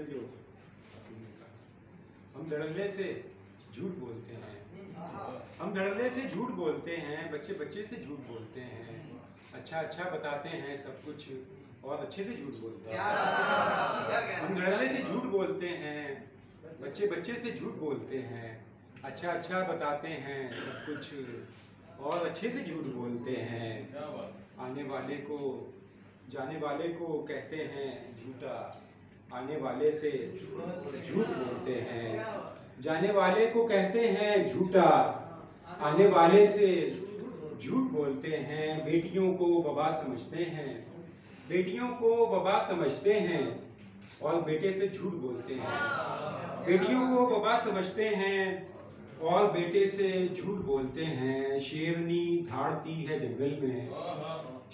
जो हम धड़ल्ले से झूठ बोलते हैं, हम धड़ल्ले से झूठ बोलते हैं, बच्चे बच्चे से झूठ बोलते हैं, अच्छा अच्छा बताते हैं सब कुछ और अच्छे से झूठ बोलते हैं। हम धड़ल्ले से झूठ बोलते हैं, बच्चे बच्चे से झूठ बोलते हैं, अच्छा अच्छा बताते हैं सब कुछ और अच्छे से झूठ बोलते हैं। आने वाले को जाने वाले को कहते हैं झूठा, आने वाले से झूठ बोलते हैं। जाने वाले को कहते हैं झूठा, आने वाले से झूठ बोलते हैं। बेटियों को वबा समझते हैं, बेटियों को वबा समझते हैं और बेटे से झूठ बोलते हैं। बेटियों को वबा समझते हैं और बेटे से झूठ बोलते हैं। शेरनी धाड़ती है जंगल में,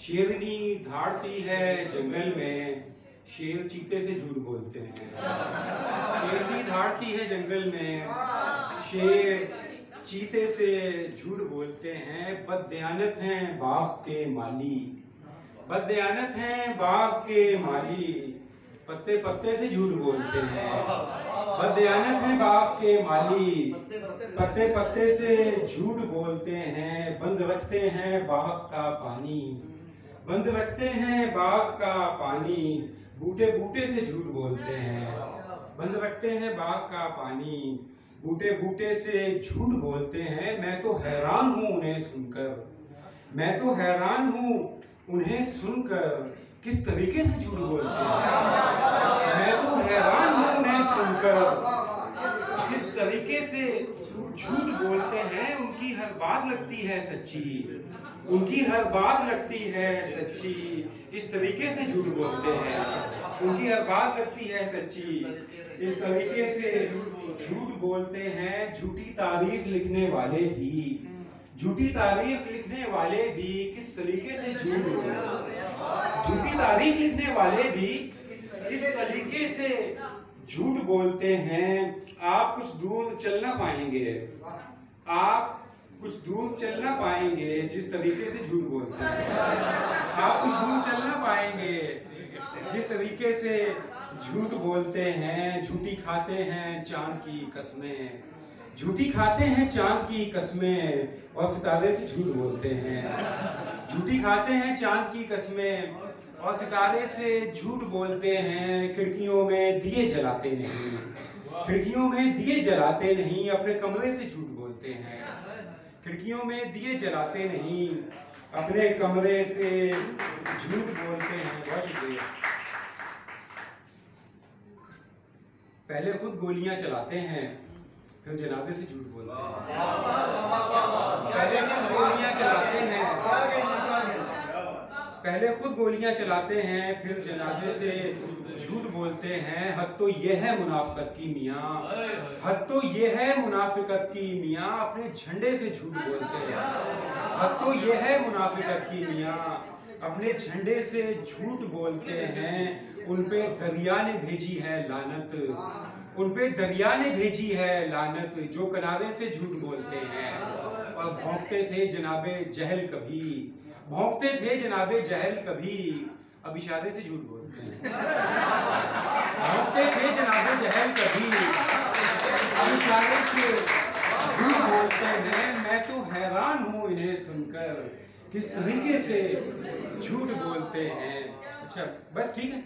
शेरनी धाड़ती है जंगल में, शेर चीते से झूठ बोलते हैं। शेरनी धाड़ती है जंगल में, शेर चीते से झूठ बोलते हैं। बददयानत हैं बाघ के माली, बददयानत हैं बाघ के माली, पत्ते पत्ते से झूठ बोलते हैं। बददयानत हैं बाघ के माली, पत्ते पत्ते से झूठ बोलते हैं। बंद रखते हैं बाघ का पानी, बंद रखते हैं बाघ का पानी, बूटे बूटे से झूठ बोलते हैं। बंद रखते हैं बाघ का पानी, बूटे बूटे से झूठ बोलते हैं। मैं तो हैरान हूँ उन्हें सुनकर, मैं तो हैरान हूँ उन्हें सुनकर, किस तरीके से झूठ बोलते हैं। मैं तो हैरान हूँ उन्हें सुनकर, किस तरीके से झूठ बोलते हैं। उनकी हर बात लगती है सच्ची, उनकी हर बात लगती है सच्ची, इस तरीके से झूठ बोलते हैं। उनकी हर बात लगती है सच्ची, इस तरीके से झूठ बोलते हैं। झूठी तारीख लिखने वाले भी, झूठी तारीख लिखने वाले भी किस तरीके से झूठ बोलते हैं। झूठी तारीख लिखने वाले भी किस तरीके से झूठ बोलते हैं। आप कुछ दूर चल ना पाएंगे, आप कुछ दूर चल ना पाएंगे जिस तरीके से झूठ बोलते हैं। आप कुछ दूर चल ना पाएंगे जिस तरीके से झूठ बोलते हैं। झूठी खाते हैं चांद की कसमें, झूठी खाते हैं चांद की कसमें और सितारे से झूठ बोलते हैं। झूठी खाते हैं चांद की कसमें और सितारे से झूठ बोलते हैं। खिड़कियों में दिए जलाते नहीं, खिड़कियों में दिए जलाते नहीं, अपने कमरे से झूठ बोलते हैं। खिड़कियों में दिए जलाते नहीं, अपने कमरे से झूठ बोलते हैं। बहुत शुक्रिया। पहले खुद गोलियां चलाते हैं फिर जनाजे से झूठ बोलते हैं। पहले खुद गोलियां चलाते हैं, पहले खुद गोलियां चलाते हैं फिर जनाजे से झूठ बोलते हैं। हद तो ये है मुनाफिकत की मियाँ, हद तो ये है मुनाफिकत की मियाँ, अपने झंडे से झूठ बोलते हैं। हद तो ये है मुनाफिकत की मियाँ, अपने झंडे से झूठ बोलते हैं। उन पे दरिया ने भेजी है लानत, उन पे दरिया ने भेजी है लानत, जो किनारे से झूठ बोलते हैं। और भौंकते थे जनाबे जहल कभी, भौंकते थे जनाबे जहल कभी, अब इशारे से झूठ बोलते हैं। भौंकते थे जनाबे जहल कभी, अब इशारे से झूठ बोलते हैं। मैं तो हैरान हूँ इन्हें सुनकर, किस तरीके से झूठ बोलते हैं। अच्छा बस ठीक है।